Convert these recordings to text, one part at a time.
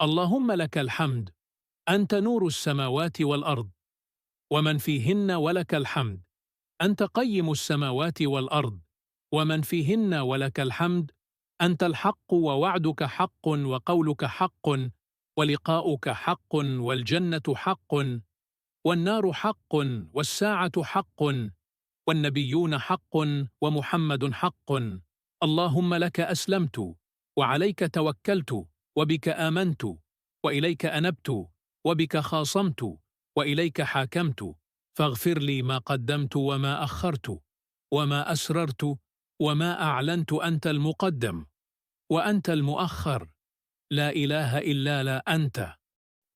اللهم لك الحمد، أنت نور السماوات والأرض ومن فيهن، ولك الحمد، أنت قيم السماوات والأرض ومن فيهن، ولك الحمد، أنت الحق ووعدك حق وقولك حق ولقاؤك حق والجنة حق والنار حق والساعة حق والنبيون حق ومحمد حق. اللهم لك أسلمت وعليك توكلت وبك آمنت وإليك أنبت وبك خاصمت وإليك حاكمت، فاغفر لي ما قدمت وما أخرت وما أسررت وما أعلنت، أنت المقدم وأنت المؤخر، لا إله إلا لا أنت.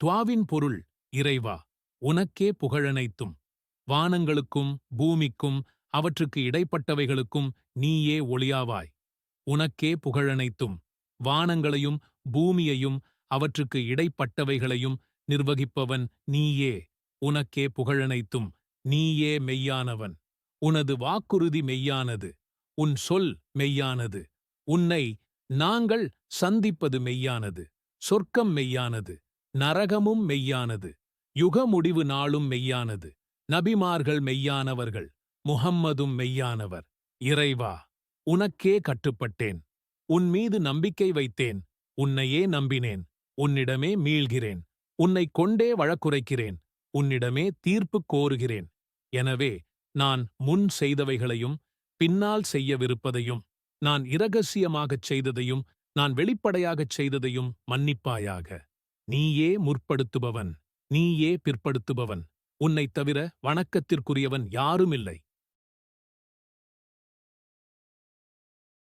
துஆவின் பொருள்: இறைவா, உனக்கே புகழனைத்தும். வானங்களுக்கும் பூமிக்கும் அவற்றுக்கு இடைப்பட்டவைகளுக்கும் நீயே ஒளியாவாய். உனக்கே புகழனைத்தும். வானங்களையும் பூமியையும் அவற்றுக்கு இடைப்பட்டவைகளையும் நிர்வகிப்பவன் நீயே. உனக்கே புகழனைத்தும். நீயே மெய்யானவன். உனது வாக்குறுதி மெய்யானது. உன் சொல் மெய்யானது. உன்னை நாங்கள் சந்திப்பது மெய்யானது. சொர்க்கம் மெய்யானது. நரகமும் மெய்யானது. யுக முடிவு நாளும் மெய்யானது. நபிமார்கள் மெய்யானவர்கள். முஹம்மதும் மெய்யானவர். இறைவா, உனக்கே கட்டுப்பட்டேன். உன் மீது நம்பிக்கை வைத்தேன். உன்னையே நம்பினேன். உன்னிடமே மீள்கிறேன். உன்னைக் கொண்டே வழக்குரைக்கிறேன். உன்னிடமே தீர்ப்பு கோருகிறேன். எனவே நான் முன் செய்தவைகளையும் பின்னால் செய்யவிருப்பதையும், நான் இரகசியமாகச் செய்ததையும் நான் வெளிப்படையாகச் செய்ததையும் மன்னிப்பாயாக. நீயே முற்படுத்துபவன், நீயே பிற்படுத்துபவன். உன்னைத் தவிர வணக்கத்திற்குரியவன் யாருமில்லை.